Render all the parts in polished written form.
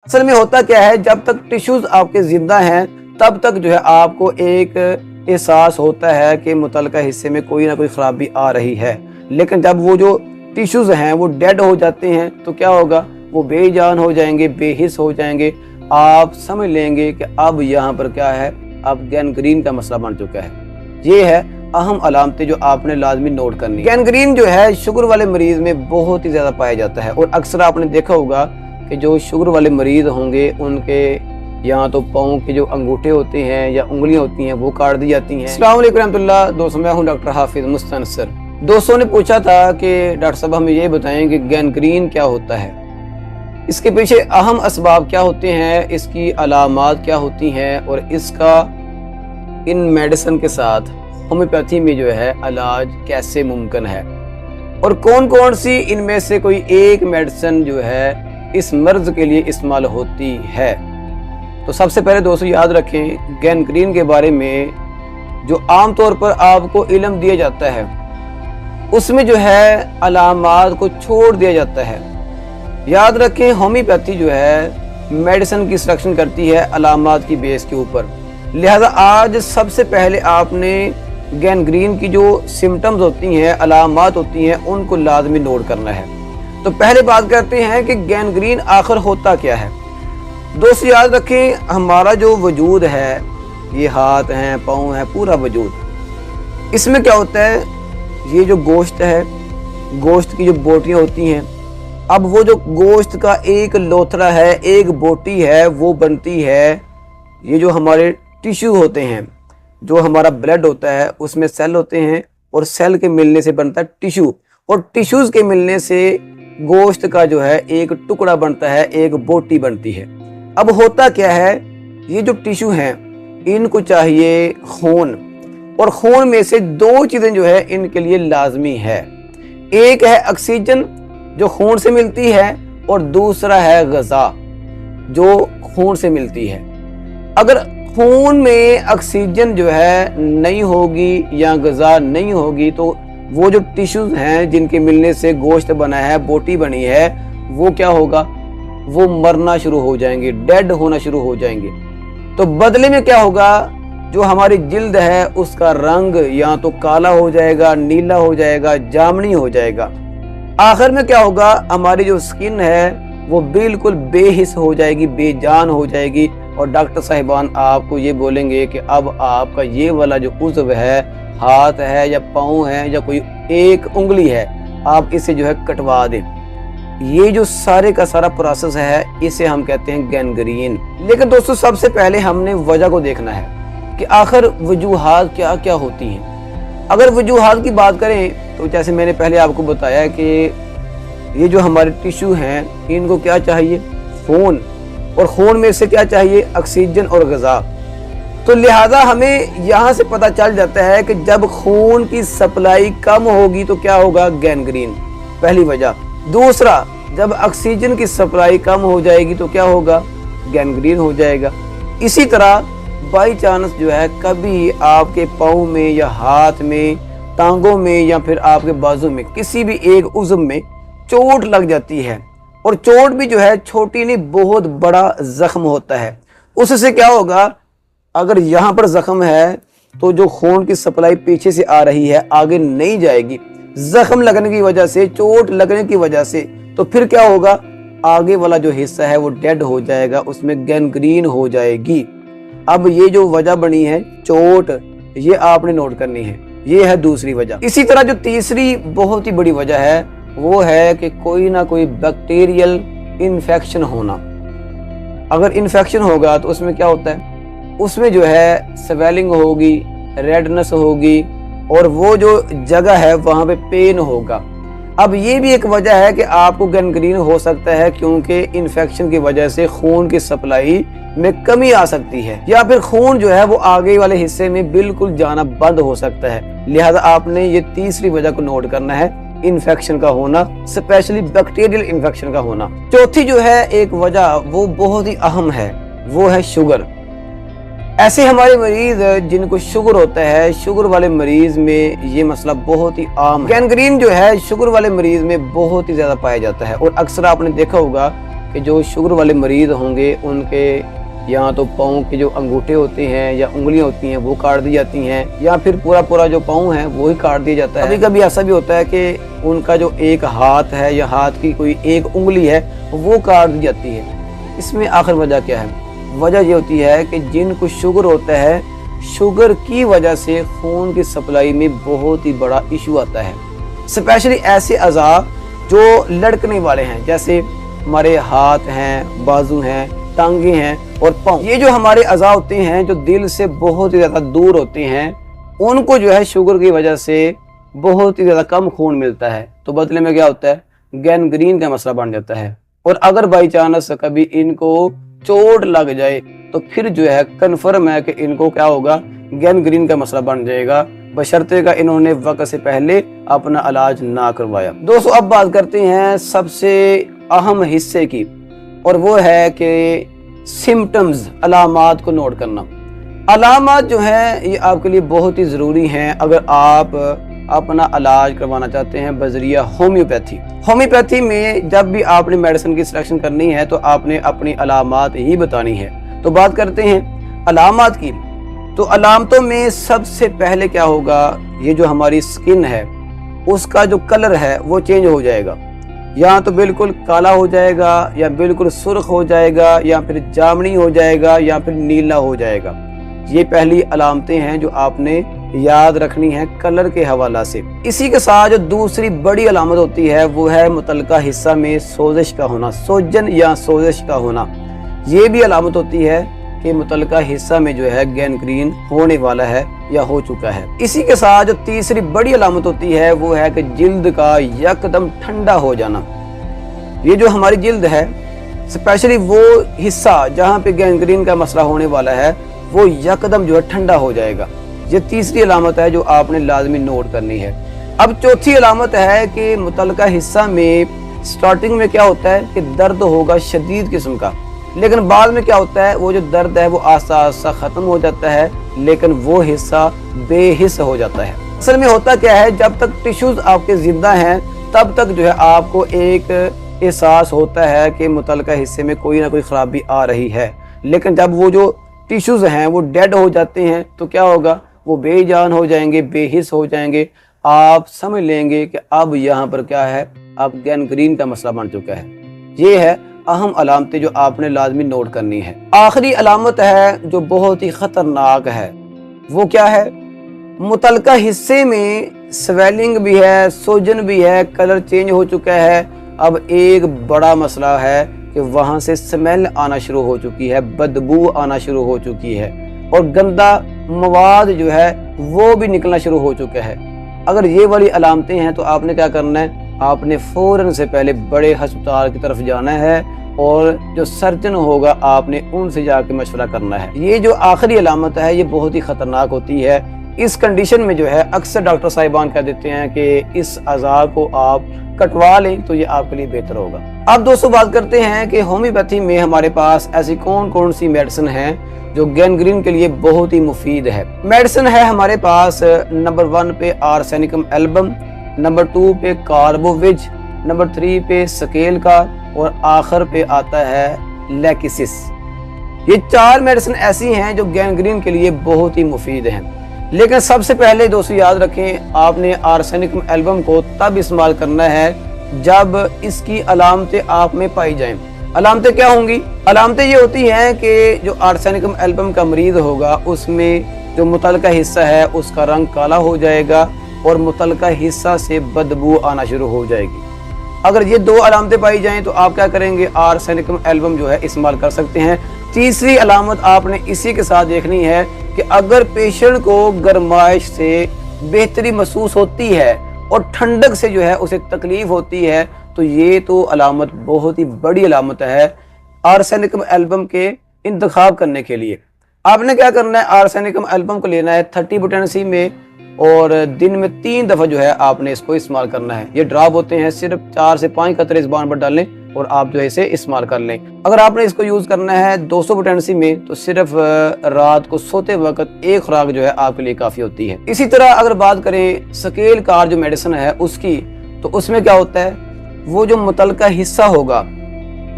असल में होता क्या है, जब तक टिश्यूज आपके जिंदा हैं तब तक जो है आपको एक एहसास होता है कि मुतल्लिका हिस्से में कोई ना कोई खराबी आ रही है। लेकिन जब वो जो टिश्यूज हैं वो डेड हो जाते हैं तो क्या होगा, वो बेजान हो जाएंगे, बेहिस हो जाएंगे। आप समझ लेंगे कि अब यहाँ पर क्या है, अब गैंग्रीन का मसला बन चुका है। ये है अहम अलामतें जो आपने लाजमी नोट करनी। गैंग्रीन जो है शुगर वाले मरीज में बहुत ही ज्यादा पाया जाता है और अक्सर आपने देखा होगा कि जो शुगर वाले मरीज होंगे उनके यहाँ तो पाँव के जो अंगूठे होते हैं या उंगलियां होती हैं वो काट दी जाती हैं। अस्सलाम वालेकुम रहमतुल्लाह। दोस्तों, मैं हूँ डॉक्टर हाफिज मुस्तनसर। दोस्तों ने पूछा था कि डॉक्टर साहब हमें ये बताएं कि गैंग्रीन क्या होता है, इसके पीछे अहम असबाब क्या होते हैं, इसकी अलामात क्या होती हैं और इसका इन मेडिसिन के साथ होम्योपैथी में जो है इलाज कैसे मुमकिन है और कौन कौन सी इनमें से कोई एक मेडिसिन जो है इस मर्ज के लिए इस्तेमाल होती है। तो सबसे पहले दोस्तों याद रखें, गैंग्रीन के बारे में जो आम तौर पर आपको इल्म दिया जाता है उसमें जो है अलामात को छोड़ दिया जाता है। याद रखें, होम्योपैथी जो है मेडिसिन की सिलेक्शन करती है अलामात की बेस के ऊपर। लिहाजा आज सबसे पहले आपने गैंग्रीन की जो सिम्टम्स होती हैं, अलामात होती हैं, उनको लाजमी नोट करना है। तो पहले बात करते हैं कि गैंग्रीन आखिर होता क्या है। दोस्तों याद रखें, हमारा जो वजूद है, ये हाथ हैं, पाँव हैं, पूरा वजूद, इसमें क्या होता है, ये जो गोश्त है, गोश्त की जो बोटियां होती हैं, अब वो जो गोश्त का एक लोथड़ा है, एक बोटी है, वो बनती है। ये जो हमारे टिश्यू होते हैं, जो हमारा ब्लड होता है, उसमें सेल होते हैं और सेल के मिलने से बनता है टिश्यू और टिश्यूज के मिलने से गोश्त का जो है एक टुकड़ा बनता है, एक बोटी बनती है। अब होता क्या है, ये जो टिश्यू हैं इनको चाहिए खून और खून में से दो चीजें जो है इनके लिए लाजमी है। एक है ऑक्सीजन जो खून से मिलती है और दूसरा है ग़िज़ा जो खून से मिलती है। अगर खून में ऑक्सीजन जो है नहीं होगी या ग़िज़ा नहीं होगी तो वो जो टिश्यूज हैं जिनके मिलने से गोश्त बना है, बोटी बनी है, वो क्या होगा, वो मरना शुरू हो जाएंगे, डेड होना शुरू हो जाएंगे। तो बदले में क्या होगा, जो हमारी जिल्द है उसका रंग या तो काला हो जाएगा, नीला हो जाएगा, जामनी हो जाएगा। आखिर में क्या होगा, हमारी जो स्किन है वो बिल्कुल बेहिस हो जाएगी, बेजान हो जाएगी और डॉक्टर साहिबान आपको ये बोलेंगे कि अब आपका ये वाला जो उज़्व है, हाथ है या पाँव है या कोई एक उंगली है, आप इसे जो है कटवा दें। ये जो सारे का सारा प्रोसेस है इसे हम कहते हैं गैंग्रीन। लेकिन दोस्तों सबसे पहले हमने वजह को देखना है कि आखिर वजूहात क्या क्या होती हैं। अगर वजूहात की बात करें तो जैसे मैंने पहले आपको बताया कि ये जो हमारे टिश्यू हैं इनको क्या चाहिए, खून, और खून में से क्या चाहिए, ऑक्सीजन और ग़िज़ा। तो लिहाजा हमें यहाँ से पता चल जाता है कि जब खून की सप्लाई कम होगी तो क्या होगा, गैंग्रीन, पहली वजह। दूसरा, जब ऑक्सीजन की सप्लाई कम हो जाएगी तो क्या होगा, गैंग्रीन हो जाएगा। इसी तरह बाई चांस जो है कभी आपके पाँव में या हाथ में, टांगों में या फिर आपके बाजू में किसी भी एक उज़्व में चोट लग जाती है और चोट भी जो है छोटी नहीं बहुत बड़ा जख्म होता है, उससे क्या होगा, अगर यहाँ पर जख्म है तो जो खून की सप्लाई पीछे से आ रही है आगे नहीं जाएगी, जख्म लगने की वजह से, चोट लगने की वजह से, तो फिर क्या होगा, आगे वाला जो हिस्सा है वो डेड हो जाएगा, उसमें गैंग्रीन हो जाएगी। अब ये जो वजह बनी है चोट, ये आपने नोट करनी है, ये है दूसरी वजह। इसी तरह जो तीसरी बहुत ही बड़ी वजह है वो है कि कोई ना कोई बैक्टीरियल इन्फेक्शन होना। अगर इन्फेक्शन होगा तो उसमें क्या होता है, उसमें जो है स्वेलिंग होगी, रेडनेस होगी और वो जो जगह है वहां पे पेन होगा। अब ये भी एक वजह है कि आपको गैंग्रीन हो सकता है क्योंकि इन्फेक्शन की वजह से खून की सप्लाई में कमी आ सकती है या फिर खून जो है वो आगे वाले हिस्से में बिल्कुल जाना बंद हो सकता है। लिहाजा आपने ये तीसरी वजह को नोट करना है, इन्फेक्शन का होना, स्पेशली बैक्टीरियल इन्फेक्शन का होना। चौथी जो है एक वजह वो बहुत ही अहम है, वो है शुगर। ऐसे हमारे मरीज जिनको शुगर होता है, शुगर वाले मरीज में ये मसला बहुत ही आम है। गैंग्रीन जो है शुगर वाले मरीज में बहुत ही ज्यादा पाया जाता है और अक्सर आपने देखा होगा कि जो शुगर वाले मरीज़ होंगे उनके या तो पाँव के जो अंगूठे होते हैं या उंगलियां होती हैं वो काट दी जाती हैं, या फिर पूरा जो पाँव है वो ही काट दिया जाता है। कभी कभी ऐसा भी होता है कि उनका जो एक हाथ है या हाथ की कोई एक उंगली है वो काट दी जाती है। इसमें आखिर वजह क्या है? वजह ये होती है कि जिनको शुगर होता है, शुगर की वजह से खून की सप्लाई में बहुत ही बड़ा इशू आता है। स्पेशली ऐसे अज़ा जो लड़कने वाले हैं, जैसे हमारे हाथ हैं, बाजू हैं, टांगे हैं और पाँव। ये जो हमारे अज़ा होते हैं जो दिल से बहुत ही ज़्यादा दूर होते हैं, उनको जो है शुगर की वजह से बहुत ही ज़्यादा कम खून मिलता है, तो बदले में क्या होता है? गैंग्रीन का मसला बन जाता है। और अगर बाई चांस कभी इनको चोट लग जाए तो फिर जो है कन्फर्म है कि इनको क्या होगा? गैंग्रीन का मसला बन जाएगा, बशर्ते का इन्होंने वक्त से पहले अपना इलाज ना करवाया। दोस्तों, अब बात करते हैं सबसे अहम हिस्से की, और वो है कि सिम्टम्स, अलामात को नोट करना। अलामात जो है ये आपके लिए बहुत ही ज़रूरी हैं अगर आप अपना इलाज करवाना चाहते हैं बजरिया होम्योपैथी। होम्योपैथी में जब भी आपने मेडिसिन की सिलेक्शन करनी है तो आपने अपनी अलामात ही बतानी है। तो बात करते हैं अलामात की। तो अलामतों में सबसे पहले क्या होगा? ये जो हमारी स्किन है उसका जो कलर है वो चेंज हो जाएगा, या तो बिल्कुल काला हो जाएगा, या बिल्कुल सुर्ख हो जाएगा, या फिर जामनी हो जाएगा, या फिर नीला हो जाएगा। ये पहली अलामतें हैं जो आपने याद रखनी है कलर के हवाला से। इसी के साथ जो दूसरी बड़ी अलामत होती है वो है मुतलका हिस्सा में सोजिश का होना, सोजन या सोजिश का होना। ये भी अलामत होती है कि मुतलका हिस्सा में जो है गैंग्रीन होने वाला है या हो चुका है। इसी के साथ जो तीसरी बड़ी अलामत होती है वो है कि जिल्द का यकदम ठंडा हो जाना। ये जो हमारी जिल्द है, स्पेशली वो हिस्सा जहाँ पे गैंग्रीन का मसला होने वाला है, वो यकदम जो है ठंडा हो जाएगा। ये तीसरी अलामत है जो आपने लाजमी नोट करनी है। अब चौथी अलामत है कि मुतलका हिस्सा में स्टार्टिंग में क्या होता है कि दर्द होगा शदीद किस्म का, लेकिन बाद में क्या होता है वो जो दर्द है वो आस्ता आस्ता खत्म हो जाता है, लेकिन वो हिस्सा बेहिस हो जाता है। असल में होता क्या है, जब तक टिश्यूज आपके जिंदा हैं तब तक जो है आपको एक एहसास होता है कि मुतलका हिस्से में कोई ना कोई खराबी आ रही है, लेकिन जब वो जो टिश्यूज हैं वो डेड हो जाते हैं तो क्या होगा? वो बेजान हो जाएंगे, बेहिस हो जाएंगे। आप समझ लेंगे कि अब यहाँ पर क्या है, अब गैंग्रीन का मसला बन चुका है। ये है अहम अलामतें जो आपने लाजमी नोट करनी है। आखिरी अलामत है जो बहुत ही खतरनाक है, वो क्या है? मुतलका हिस्से में स्वेलिंग भी है, सोजन भी है, कलर चेंज हो चुका है। अब एक बड़ा मसला है कि वहां से स्मेल आना शुरू हो चुकी है, बदबू आना शुरू हो चुकी है, और गंदा मवाद जो है वो भी निकलना शुरू हो चुका है। अगर ये वाली अलामतें हैं तो आपने क्या करना है? आपने फौरन से पहले बड़े अस्पताल की तरफ जाना है, और जो सर्जन होगा आपने उनसे जाके मशवरा करना है। ये जो आखिरी अलामत है ये बहुत ही खतरनाक होती है। इस कंडीशन में जो है अक्सर डॉक्टर साहिबान कह देते हैं कि इस अज़ा को आप कटवा लें तो ये आपके लिए बेहतर होगा। अब दोस्तों बात करते हैं कि होम्योपैथी में हमारे पास ऐसी कौन कौन सी मेडिसिन है जो गैंग्रीन के लिए बहुत ही मुफीद है। मेडिसिन है हमारे पास नंबर 1 पे आर्सेनिकम एल्बम, नंबर 2 पे कार्बोविज, नंबर 3 पे स्केल का, और आखिर पे आता है लैकिसिस। ये 4 मेडिसिन ऐसी हैं जो गैंग्रीन के लिए बहुत ही मुफीद हैं। लेकिन सबसे पहले दोस्तों याद रखें, आपने आर्सेनिकम एल्बम को तब इस्तेमाल करना है जब इसकी अलामतें आप में पाई जाएं। अलामतें क्या होंगी? अलामतें ये होती हैं कि जो आर्सेनिकम एल्बम का मरीज होगा उसमें जो मुतलका हिस्सा है उसका रंग काला हो जाएगा और मुतलका हिस्सा से बदबू आना शुरू हो जाएगी। अगर ये 2 अलामतें पाई जाएं तो आप क्या करेंगे? आर्सेनिकम एल्बम जो है इस्तेमाल कर सकते हैं। तीसरी अलामत आपने इसी के साथ देखनी है कि अगर पेशेंट को गर्माइश से बेहतरी महसूस होती है और ठंडक से जो है उसे तकलीफ होती है, तो ये तो अलामत बहुत ही बड़ी अलामत है आर्सेनिकम एल्बम के इंतखाब करने के लिए। आपने क्या करना है? आर्सेनिकम एल्बम को लेना है 30 पोटेंसी में, और दिन में 3 दफ़ा जो है आपने इसको इस्तेमाल करना है। ये ड्रॉप होते हैं, सिर्फ 4 से 5 कतरे ज़बान पर डालें और आप जो है इसे इस्तेमाल कर लें। अगर आपने इसको यूज़ करना है 200 पोटेंसी में तो सिर्फ रात को सोते वक्त 1 खुराक जो है आपके लिए काफ़ी होती है। इसी तरह अगर बात करें स्केल कार जो मेडिसिन है उसकी, तो उसमें क्या होता है? वो जो मुतलका हिस्सा होगा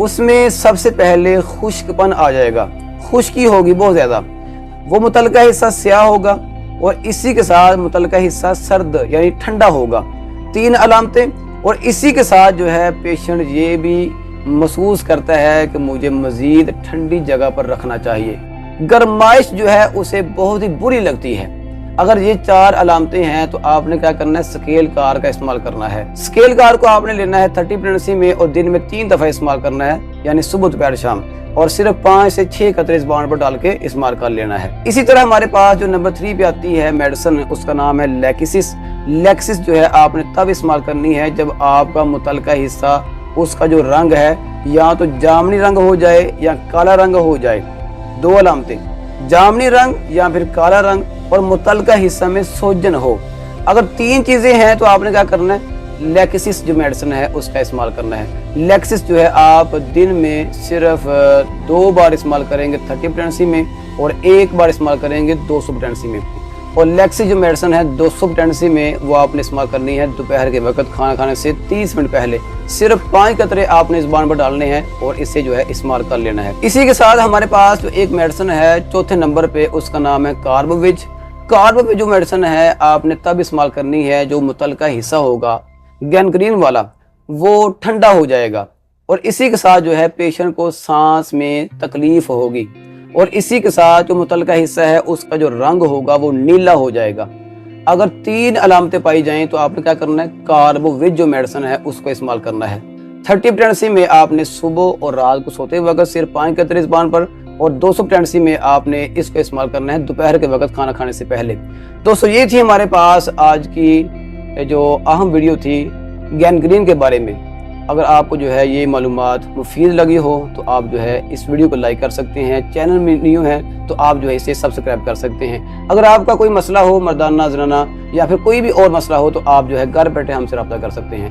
اس میں سب سے پہلے خشکپن آ جائے گا، خشکی ہوگی بہت زیادہ، وہ متعلقہ حصہ سیاہ ہوگا اور اسی کے ساتھ متعلقہ حصہ سرد یعنی ٹھنڈا ہوگا، 3 علامتیں۔ اور اسی کے ساتھ جو ہے پیشنٹ یہ بھی محسوس کرتا ہے کہ مجھے مزید ٹھنڈی جگہ پر رکھنا چاہیے، گرمائش جو ہے اسے بہت ہی بری لگتی ہے۔ اگر یہ 4 علامتیں ہیں تو آپ نے کیا کرنا ہے، سکیل کار کا استعمال کرنا ہے۔ سکیل کار کو آپ نے لینا ہے 30 پریگننسی میں اور دن میں 3 دفعہ استعمال کرنا ہے، یعنی صبح دوپہر شام، اور صرف 5 سے 6 قطرے زبان پر ڈال کے استعمال کر لینا ہے۔ اسی طرح ہمارے پاس جو نمبر 3 پہ آتی ہے میڈیسن، اس کا نام ہے لیکسس۔ لیکسس جو ہے آپ نے تب استعمال کرنی ہے جب آپ کا متعلقہ حصہ، اس کا جو رنگ ہے یا تو جامنی رنگ ہو جائے یا کالا رنگ ہو جائے۔ 2 علامتیں، جامنی رنگ یا پھر کالا رنگ، اور متعلقہ حصہ میں سوجن ہو۔ اگر 3 چیزیں ہیں تو آپ نے کیا کرنا ہے، لیکسس جو میڈیسن ہے اس کا استعمال کرنا ہے۔ لیکسس جو ہے آپ دن میں صرف 2 بار استعمال کریں گے 30 پریگننسی میں، اور 1 بار استعمال کریں گے 200 پریگننسی میں۔ اور لیکسس جو میڈیسن ہے 200 پریگننسی میں وہ آپ نے استعمال کرنی ہے دوپہر کے وقت کھانا کھانے سے 30 منٹ پہلے، صرف 5 قطرے آپ نے زبان پر ڈالنے ہیں اور اسے جو ہے استعمال کر لینا ہے۔ اسی کے ساتھ ہمارے پاس جو ایک میڈیسن ہے 4تھے نمبر پہ، اس کا نام ہے کاربوویج۔ کاربوویج جو میڈیسن ہے آپ نے تب استعمال کرنی ہے جو متعلقہ حصہ ہوگا گینگرین والا وہ ٹھنڈا ہو جائے گا، اور اسی کے ساتھ جو ہے پیشنٹ کو سانس میں تکلیف ہوگی، اور اسی کے ساتھ جو متعلقہ حصہ ہے اس کا جو رنگ ہوگا وہ نیلا ہو جائے گا۔ اگر 3 علامتیں پائی جائیں تو آپ نے کیا کرنا ہے، کاربوویج جو میڈیسن ہے اس کو استعمال کرنا ہے۔ 30 پریگننسی میں آپ نے صبح اور رات کو سوتے وقت صرف 5 قطرے زبان پر، اور 200 پریگننسی میں آپ نے اس کو استعمال کرنا ہے دوپہر کے وقت کھانا کھانے سے پہلے۔ دوستو یہ تھی ہمارے پاس آج کی جو اہم ویڈیو تھی گینگرین کے بارے میں۔ اگر آپ کو جو ہے یہ معلومات مفید لگی ہو تو آپ جو ہے اس ویڈیو کو لائک کر سکتے ہیں، چینل میں نیو ہے تو آپ جو ہے اسے سبسکرائب کر سکتے ہیں۔ اگر آپ کا کوئی مسئلہ ہو مردانہ زنانہ یا پھر کوئی بھی اور مسئلہ ہو تو آپ جو ہے گھر بیٹھے ہم سے رابطہ کر سکتے ہیں۔